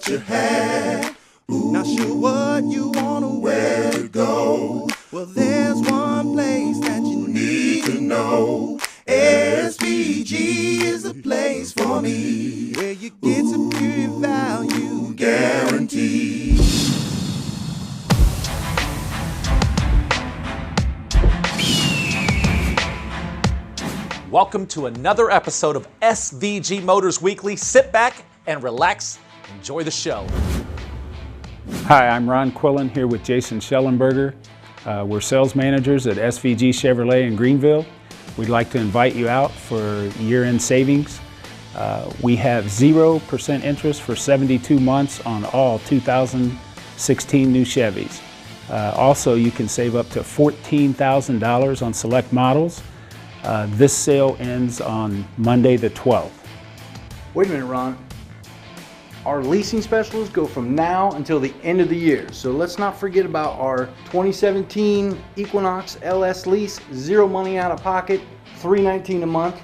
your hat. Not sure what you wanna where to go. Well, there's one place that you need to know. SVG is the place for me, where you get superior value guaranteed. Welcome to another episode of SVG Motors Weekly. Sit back and relax. Enjoy the show. Hi, I'm Ron Quillen here with Jason Schellenberger. We're sales managers at SVG Chevrolet in Greenville. We'd like to invite you out for year-end savings. We have 0% interest for 72 months on all 2016 new Chevys. Also, you can save up to $14,000 on select models. This sale ends on Monday the 12th. Wait a minute, Ron. Our leasing specials go from now until the end of the year. So let's not forget about our 2017 Equinox LS lease, zero money out of pocket, $319 a month.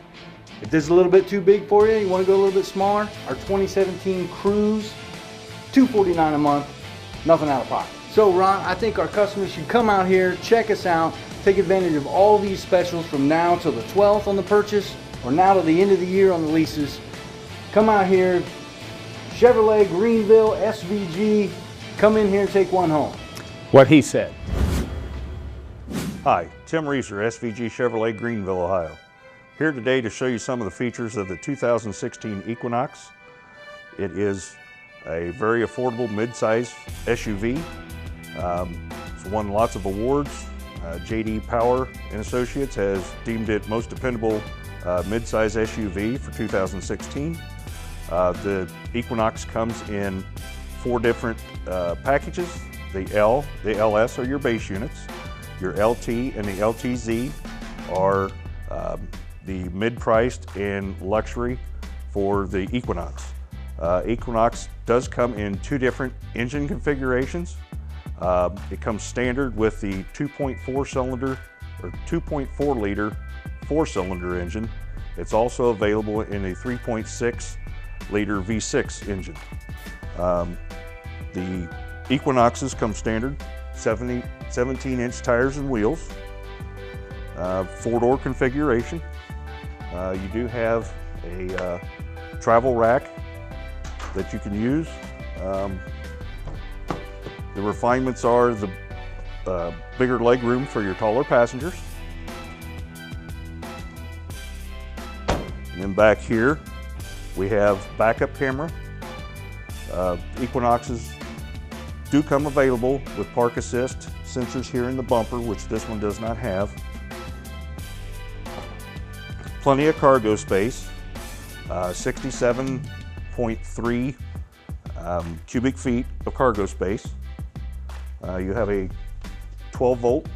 If this is a little bit too big for you, you want to go a little bit smaller, our 2017 Cruise, $249 a month, nothing out of pocket. So Ron, I think our customers should come out here, check us out, take advantage of all these specials from now till the 12th on the purchase, or now to the end of the year on the leases. Come out here, Chevrolet, Greenville, SVG, come in here and take one home. What he said. Hi, Tim Reeser, SVG Chevrolet, Greenville, Ohio. Here today to show you some of the features of the 2016 Equinox. It is a very affordable mid-size SUV. It's won lots of awards. J.D. Power and Associates has deemed it most dependable mid-size SUV for 2016. The Equinox comes in 4 different packages. The L, the LS are your base units. Your LT and the LTZ are the mid-priced and luxury for the Equinox. Equinox does come in 2 different engine configurations. It comes standard with the 2.4 cylinder or 2.4 liter 4-cylinder engine. It's also available in a 3.6 liter V6 engine. The Equinoxes come standard 17-inch tires and wheels, 4-door configuration. You do have a travel rack that you can use. The refinements are the bigger leg room for your taller passengers. And then back here, we have backup camera. Equinoxes do come available with park assist sensors here in the bumper, which this one does not have. Plenty of cargo space, 67.3 cubic feet of cargo space. You have a 12-volt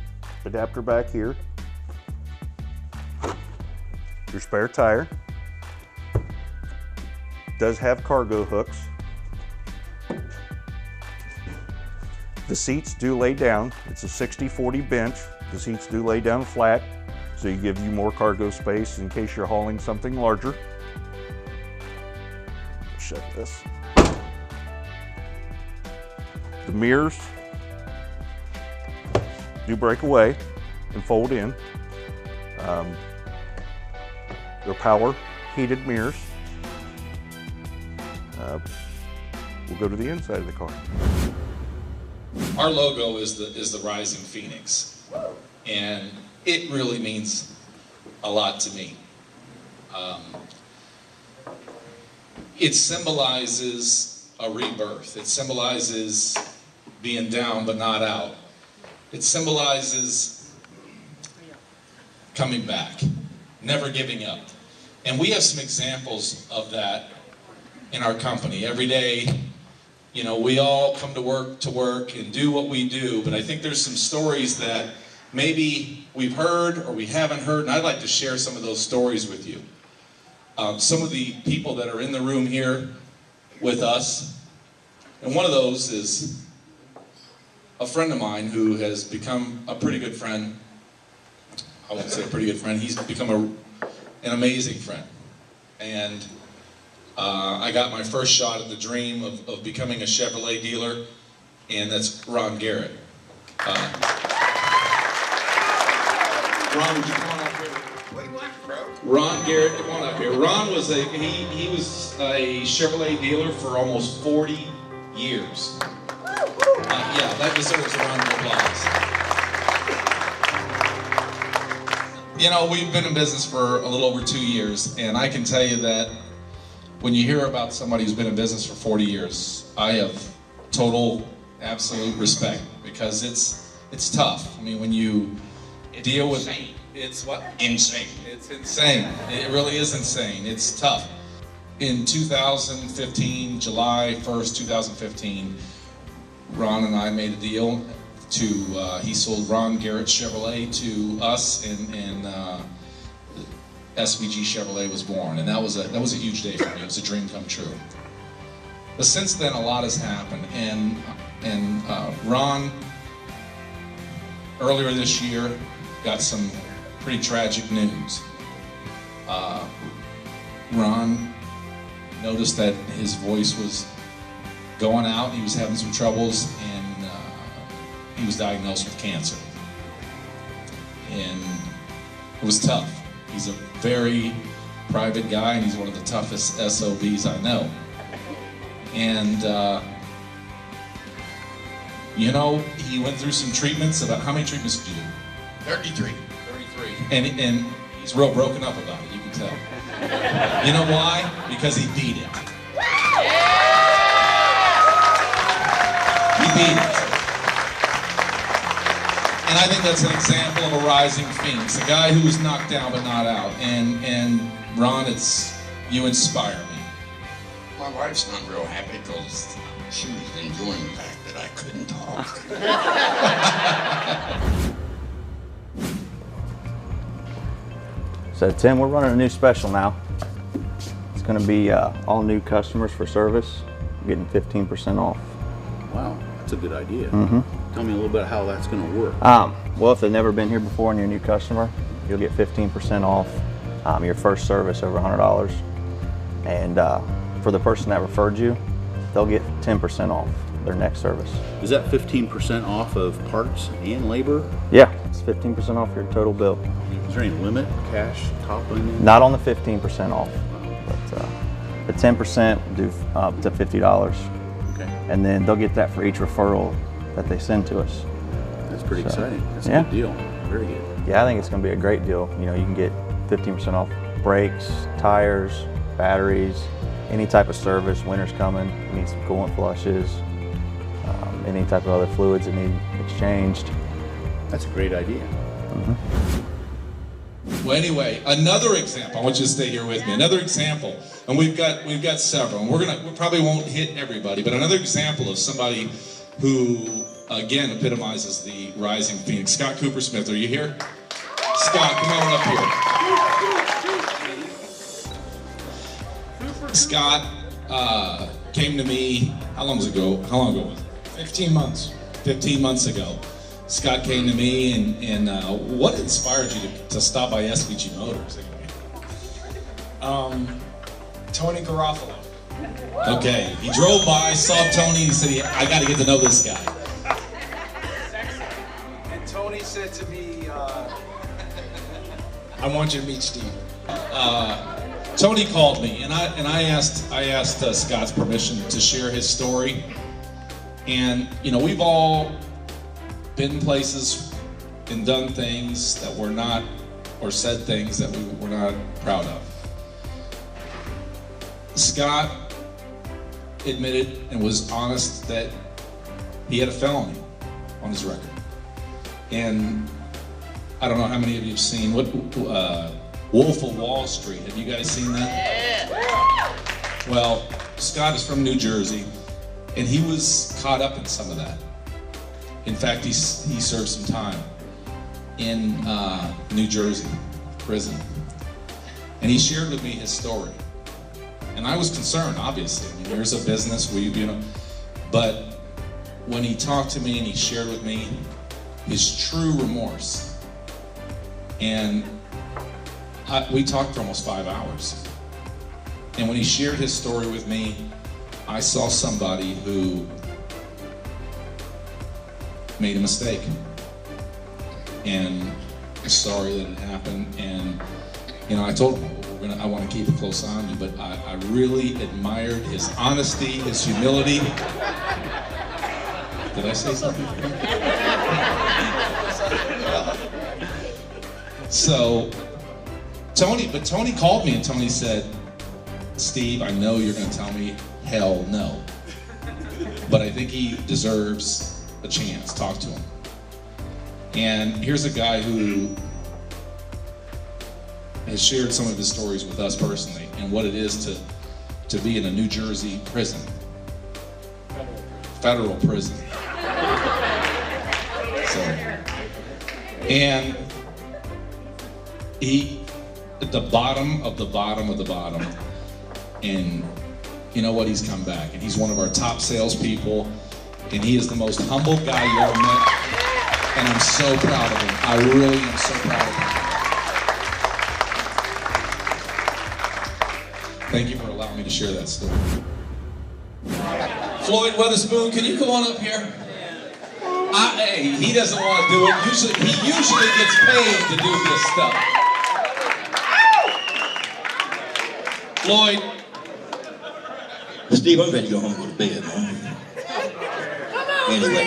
adapter back here. Your spare tire. Does have cargo hooks. The seats do lay down. It's a 60-40 bench. The seats do lay down flat, so you give you more cargo space in case you're hauling something larger. Shut this. The mirrors do break away and fold in. They're power heated mirrors. We'll go to the inside of the car. Our logo is the rising phoenix, and it really means a lot to me. It symbolizes a rebirth. It symbolizes being down but not out. It symbolizes coming back, never giving up. And we have some examples of that in our company. Every day, you know, we all come to work and do what we do, but I think there's some stories that maybe we've heard or we haven't heard, and I'd like to share some of those stories with you. Some of the people that are in the room here with us, and one of those is a friend of mine who has become a pretty good friend. I won't say a pretty good friend, he's become an amazing friend. And I got my first shot at the dream of becoming a Chevrolet dealer, and that's Ron Garrett. Ron, would you come on up here? Ron Garrett, come on up here. Ron was he was a Chevrolet dealer for almost 40 years. Yeah, that deserves a round of applause. You know, we've been in business for a little over 2 years, and I can tell you that when you hear about somebody who's been in business for 40 years, I have total, absolute respect, because it's tough. I mean, when you deal with it's what? Insane. It's insane. It really is insane. It's tough. In 2015, July 1st, 2015, Ron and I made a deal to, he sold Ron Garrett Chevrolet to us, and SVG Chevrolet was born. And that was a huge day for me. It was a dream come true. But since then, a lot has happened. And Ron, earlier this year, got some pretty tragic news. Ron noticed that his voice was going out. He was having some troubles, and he was diagnosed with cancer. And it was tough. He's a very private guy, and he's one of the toughest SOBs I know. And you know, he went through some treatments. About how many treatments did you do? 33. 33. And he's real broken up about it, you can tell. You know why? Because he beat it. He beat it. And I think that's an example of a rising phoenix, a guy who was knocked down but not out. And Ron, you inspire me. My wife's not real happy because she was enjoying the fact that I couldn't talk. So Tim, we're running a new special now. It's going to be all new customers for service getting 15% off. Wow, that's a good idea. Mm-hmm. Tell me a little bit how that's going to work. Well, if they've never been here before and you're a new customer, you'll get 15% off your first service over $100. And for the person that referred you, they'll get 10% off their next service. Is that 15% off of parts and labor? Yeah, it's 15% off your total bill. Is there any limit, cash, top limit? Not on the 15% off, but the 10% do up to $50. Okay. And then they'll get that for each referral that they send to us. That's pretty exciting. That's a yeah. good deal. Very good. Yeah, I think it's going to be a great deal. You know, you can get 15% off brakes, tires, batteries, any type of service. Winter's coming, you need some coolant flushes, any type of other fluids that need exchanged. That's a great idea. Mm-hmm. Well, anyway, another example. I want you to stay here with me. Another example, and we've got several. And we probably won't hit everybody, but another example of somebody who, again, epitomizes the rising phoenix. Scott Cooper Smith, are you here? Scott, come on up here. Scott came to me, how long ago was it? 15 months. 15 months ago. Scott came to me, and what inspired you to stop by SVG Motors? Tony Garofalo. Okay, he drove by, saw Tony, he said, I got to get to know this guy. And Tony said to me, I want you to meet Steve. Tony called me, and I asked Scott's permission to share his story. And you know, we've all been places and done things that we're not, or said things that we were not proud of. Scott admitted and was honest that he had a felony on his record. And I don't know how many of you have seen Wolf of Wall Street. Have you guys seen that? Yeah. Well, Scott is from New Jersey, and he was caught up in some of that. In fact, he served some time in New Jersey prison, and he shared with me his story. And I was concerned, obviously. I mean, there's a business, but when he talked to me and he shared with me his true remorse, and we talked for almost 5 hours. And when he shared his story with me, I saw somebody who made a mistake. And I'm sorry that it happened. And you know, I told him, I want to keep a close eye on you, but I really admired his honesty, his humility. Did I say something? So, Tony called me and Tony said, Steve, I know you're going to tell me hell no, but I think he deserves a chance. Talk to him. And here's a guy who has shared some of his stories with us personally and what it is to be in a New Jersey prison, federal prison. So, and he, at the bottom of the bottom of the bottom, and you know what, he's come back, and he's one of our top salespeople, and he is the most humble guy you ever met, and I'm so proud of him. I really am so proud of him. Thank you for allowing me to share that story. Floyd Weatherspoon, can you go on up here? Hey, he doesn't want to do it. He usually gets paid to do this stuff. Floyd. Steve, I'm ready to go home and go to bed, man. Anyway.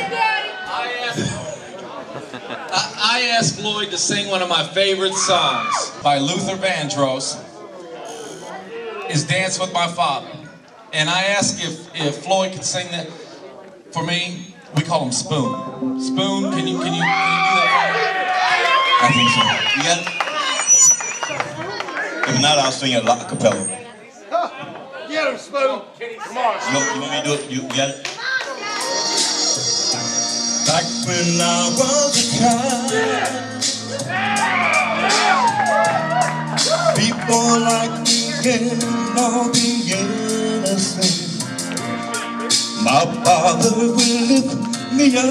I asked Floyd to sing one of my favorite songs by Luther Vandross, is Dance With My Father. And I asked if Floyd could sing that for me. We call him Spoon. Spoon, can you do that? I think so. You got it? If not, I'll sing it a cappella. Get him, Spoon. Come on. You want me to do it? You got it? Back when I was a child, people like me getting all the innocent. My father will lift me up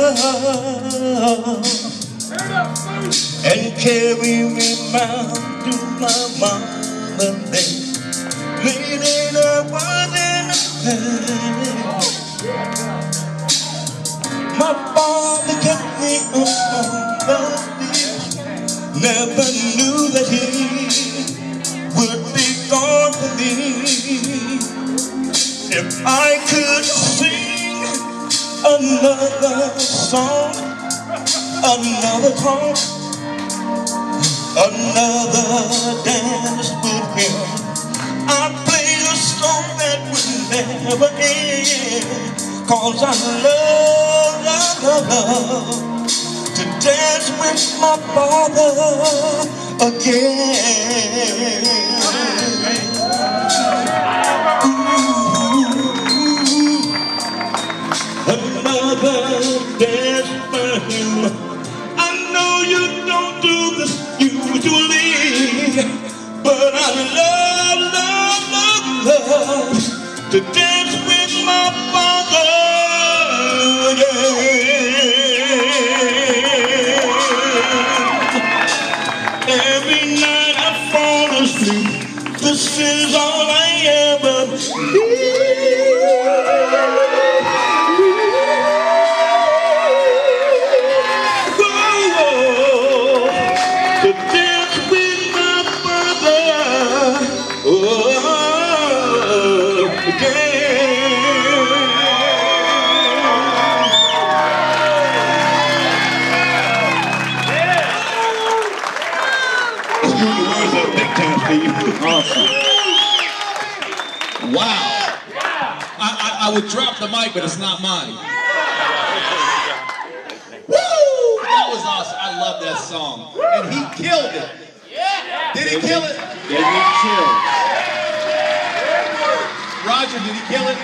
and carry me round to my mama then. Leaning upward in the bed. My father kept me on the beach. Never knew that he would be gone for me. If I could sing another song, another talk, another dance with him, I'd play a song that would never end. 'Cause I love to dance with my father again. Another dance for him. I know you don't do this usually, but I love to dance with my father. Yeah. Every night I fall asleep. This is all I ever need. Awesome. Wow. I would drop the mic, but it's not mine. Woo! That was awesome. I love that song. And he killed it. Did he kill it? Did he kill it? Roger, did he kill it?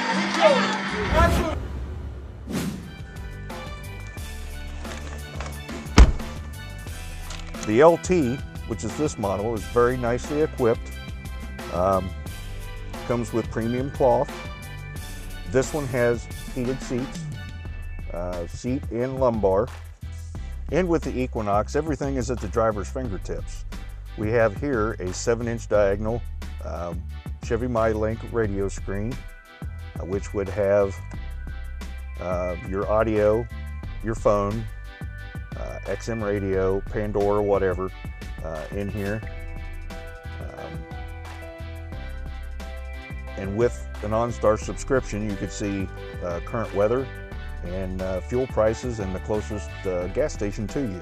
The LT, which is this model, is very nicely equipped. Comes with premium cloth. This one has heated seats, seat and lumbar. And with the Equinox, everything is at the driver's fingertips. We have here a 7-inch diagonal Chevy MyLink radio screen, which would have your audio, your phone, XM radio, Pandora, whatever, in here. And with an OnStar subscription, you could see current weather and fuel prices and the closest gas station to you.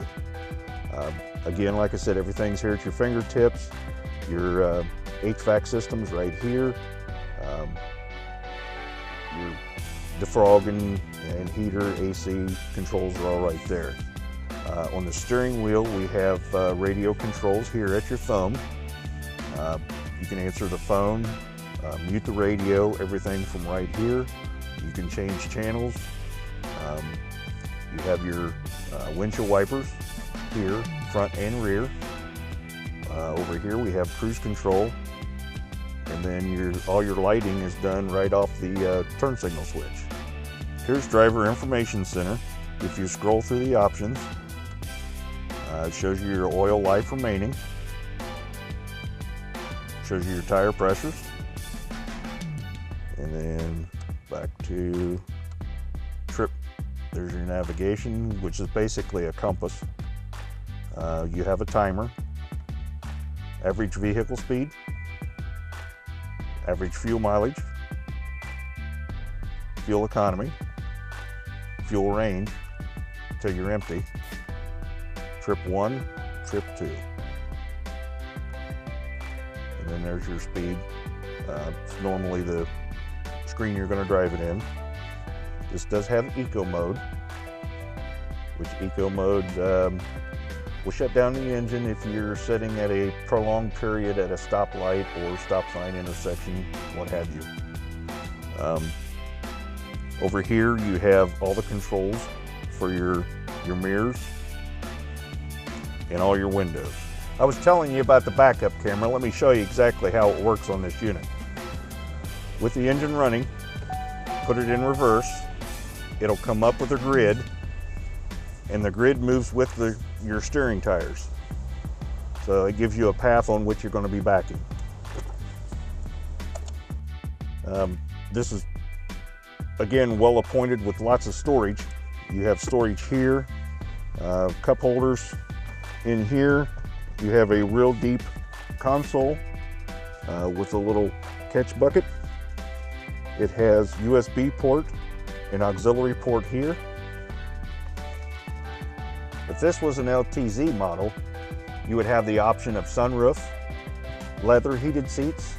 Again, like I said, everything's here at your fingertips. Your HVAC system's right here. Your defrogging and heater, AC controls are all right there. On the steering wheel, we have radio controls here at your thumb. You can answer the phone, mute the radio, everything from right here. You can change channels. You have your windshield wipers here, front and rear. Over here we have cruise control, and then all your lighting is done right off the turn signal switch. Here's Driver Information Center. If you scroll through the options, it shows you your oil life remaining, shows you your tire pressures, and then back to trip. There's your navigation, which is basically a compass. You have a timer, average vehicle speed, average fuel mileage, fuel economy, fuel range until you're empty, trip 1, trip 2. And then there's your speed. It's normally the screen you're going to drive it in. This does have eco mode, which eco mode will shut down the engine if you're sitting at a prolonged period at a stoplight or stop sign intersection, what have you. Over here you have all the controls for your mirrors and all your windows. I was telling you about the backup camera. Let me show you exactly how it works on this unit. With the engine running, put it in reverse, it'll come up with a grid, and the grid moves with your steering tires. So it gives you a path on which you're going to be backing. This is, again, well appointed with lots of storage. You have storage here, cup holders in here. You have a real deep console with a little catch bucket. It has USB port and auxiliary port here. If this was an LTZ model, you would have the option of sunroof, leather heated seats.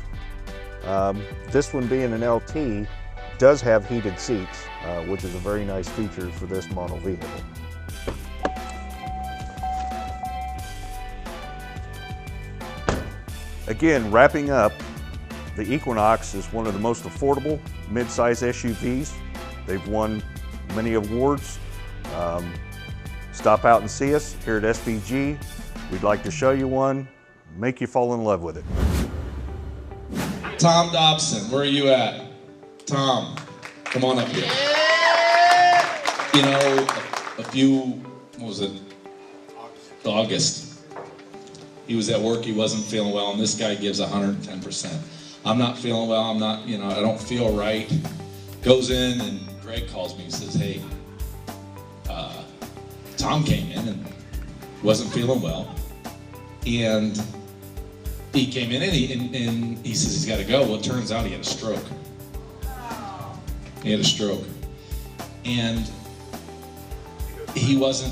This one being an LT does have heated seats, which is a very nice feature for this model vehicle. Again, wrapping up, the Equinox is one of the most affordable mid-size SUVs. They've won many awards. Stop out and see us here at SVG. We'd like to show you one, make you fall in love with it. Tom Dobson, where are you at? Tom, come on up here. You know, what was it? August. He was at work, he wasn't feeling well, and this guy gives 110%. I'm not feeling well, I don't feel right. Goes in, and Greg calls me and says, hey, Tom came in and wasn't feeling well. And he came in and he says he's got to go. Well, it turns out he had a stroke. He had a stroke. And he was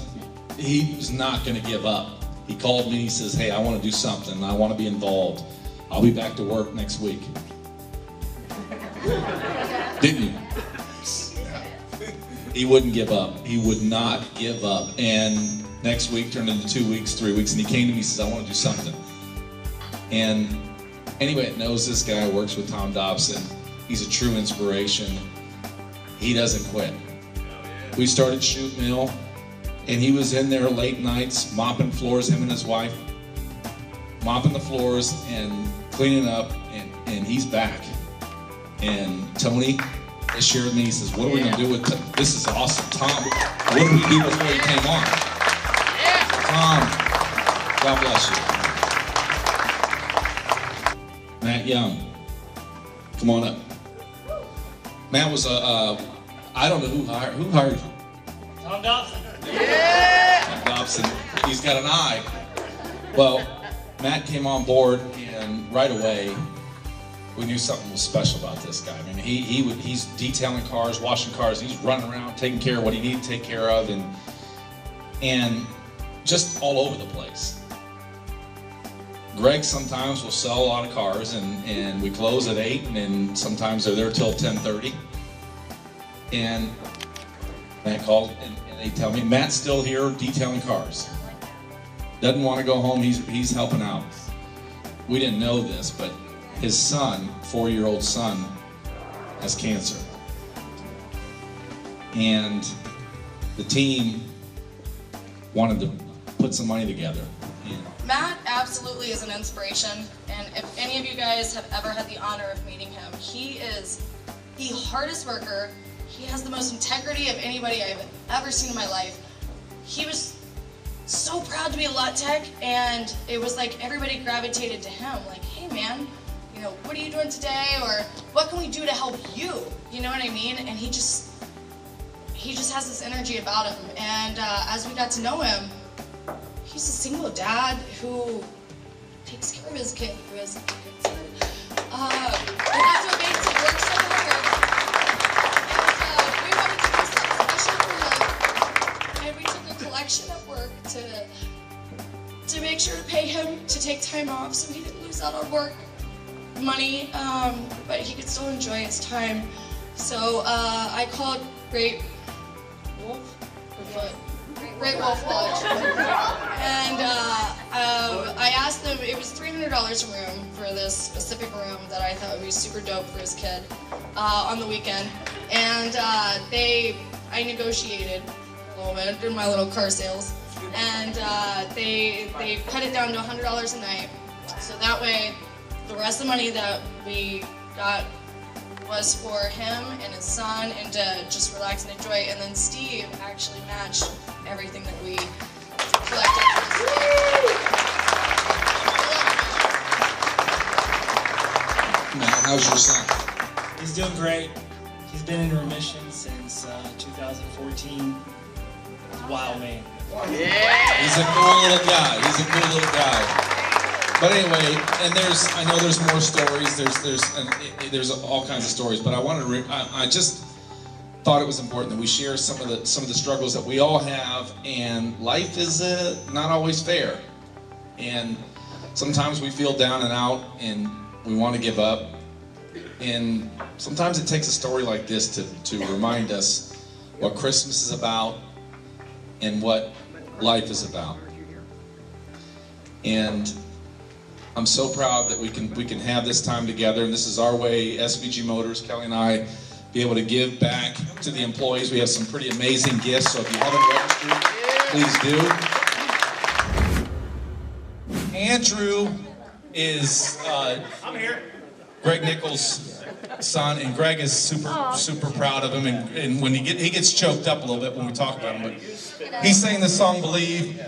not going to give up. He called me and he says, hey, I want to do something. I want to be involved. I'll be back to work next week. Didn't you? He wouldn't give up. He would not give up. And next week turned into 2 weeks, 3 weeks, and he came to me and says, I want to do something. And anybody that knows this guy works with Tom Dobson. He's a true inspiration. He doesn't quit. We started Shoot Mill, and he was in there late nights mopping floors, him and his wife, mopping the floors and cleaning up, and he's back. And Tony shared with me, he says, what are we going to do with this is awesome. Tom, what did we do before he came on? Tom, God bless you. Matt Young, Come on up. Matt was I don't know who hired him. Tom Dobson. Tom Dobson. He's got an eye. Well, Matt came on board, and right away, we knew something was special about this guy. I mean, he's detailing cars, washing cars. He's running around, taking care of what he needed to take care of, and just all over the place. Greg sometimes will sell a lot of cars, and we close at 8, and then sometimes they're there till 10:30. And Matt called, and they tell me, Matt's still here detailing cars. Doesn't want to go home, he's helping out. We didn't know this, but his son, 4-year-old son, has cancer. And the team wanted to put some money together. Matt absolutely is an inspiration, and if any of you guys have ever had the honor of meeting him, he is the hardest worker. He has the most integrity of anybody I've ever seen in my life. He was so proud to be a lot tech, and it was like everybody gravitated to him, like, hey man, you know, what are you doing today, or what can we do to help you? You know what I mean? And he just has this energy about him, and as we got to know him, he's a single dad who takes care of his kid, who has kids. And that's what makes it work so hard. And we wanted to do something special for him. And we took a collection at work to make sure to pay him to take time off so he didn't lose out on work money, but he could still enjoy his time. So I called Great Wolf Lodge. And I asked them, it was $300 a room for this specific room that I thought would be super dope for his kid on the weekend. And I negotiated a little bit in my little car sales. And they cut it down to $100 a night. So that way, the rest of the money that we got was for him and his son and to just relax and enjoy. And then Steve actually matched everything that we collected. Matt, how's your son? He's doing great. He's been in remission since 2014. Wow, man. He's a cool little guy. But anyway, and I know there's more stories. There's all kinds of stories. But I just thought it was important that we share some of the struggles that we all have. And life is not always fair. And sometimes we feel down and out, and we want to give up. And sometimes it takes a story like this to remind us what Christmas is about and what life is about. And I'm so proud that we can have this time together, and this is our way, SVG Motors, Kelly and I, be able to give back to the employees. We have some pretty amazing gifts, so if you haven't registered, please do. Andrew is Greg Nichols' son, and Greg is super proud of him, and when he gets choked up a little bit when we talk about him, but he sang the song "Believe,"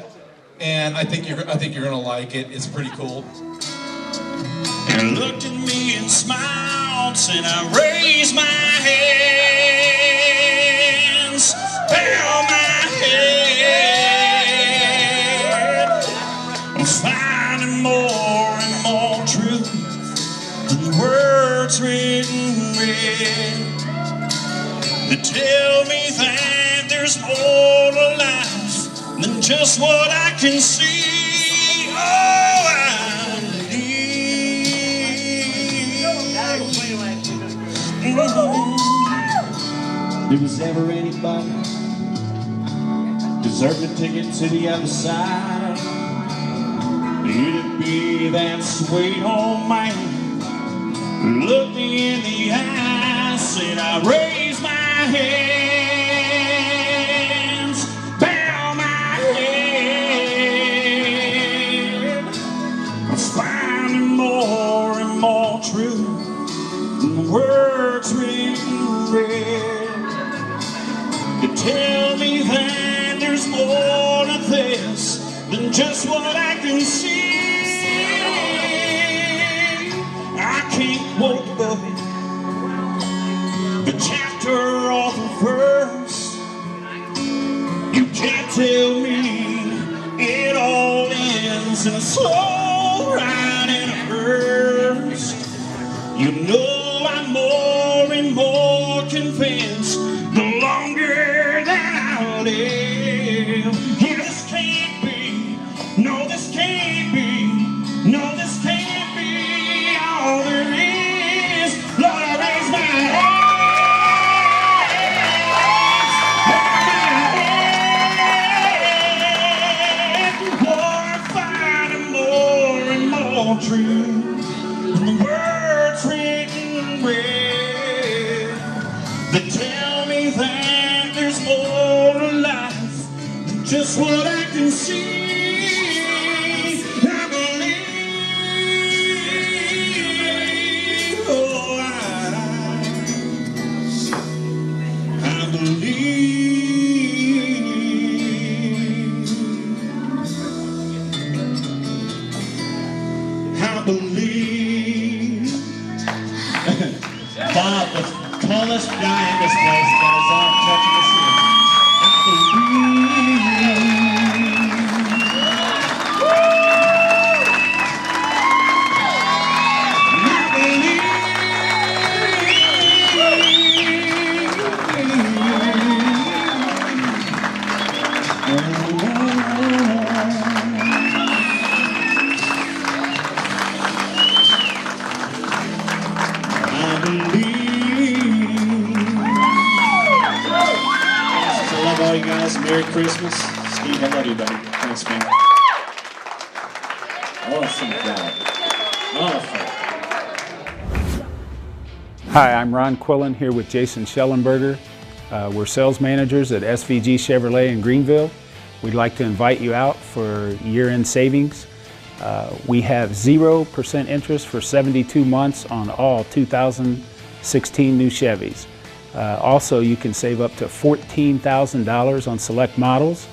and I think you're gonna like it. It's pretty cool. And looked at me and smiled, said I raised my hands, bowed my head. I'm finding more and more truth than words written red that tell me that there's more to life than just what I can see. Oh, I believe. If there's ever anybody deserving a ticket to the other side, it'd be that sweet old man who looked me in the eye, said I raised my hands, bowed my head. I'm finding more and more truth than the words written red. You tell me that there's more to this than just what I can see. I can't walk above it, You know I'm more and more convinced the longer that I live. Yeah, this can't be, no this can't be, no this can't be all there is. Lord, I raise my hand, Lord, finding more and more truth. The words written red that tell me that there's more to life than just what I can see. I believe, oh, I believe. Bob, the tallest guy in this place, got his arm touching the ceiling. All you guys, Merry Christmas. Steve, I love you, buddy. Thanks, man. Awesome job. Awesome. Hi, I'm Ron Quillen here with Jason Schellenberger. We're sales managers at SVG Chevrolet in Greenville. We'd like to invite you out for year-end savings. We have 0% interest for 72 months on all 2016 new Chevys. Also, you can save up to $14,000 on select models.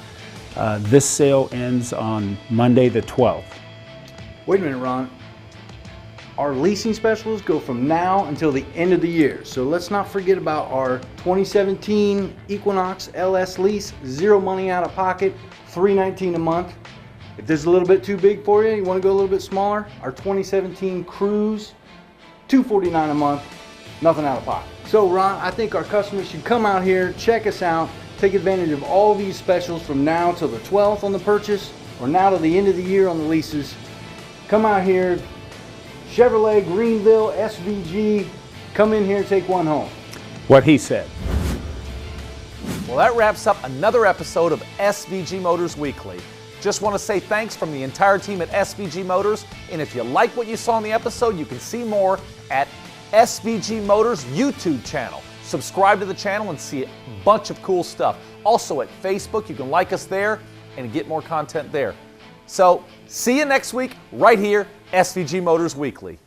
This sale ends on Monday the 12th. Wait a minute, Ron. Our leasing specials go from now until the end of the year. So let's not forget about our 2017 Equinox LS lease, 0 money out of pocket, $319 a month. If this is a little bit too big for you, you want to go a little bit smaller, our 2017 Cruise, $249 a month, nothing out of pocket. So Ron, I think our customers should come out here, check us out, take advantage of all these specials from now till the 12th on the purchase, or now to the end of the year on the leases. Come out here, Chevrolet, Greenville, SVG, come in here, take one home. What he said. Well, that wraps up another episode of SVG Motors Weekly. Just want to say thanks from the entire team at SVG Motors, and if you like what you saw in the episode, you can see more at SVG Motors YouTube channel. Subscribe to the channel and see a bunch of cool stuff. Also at Facebook, you can like us there and get more content there. So, see you next week right here, SVG Motors Weekly.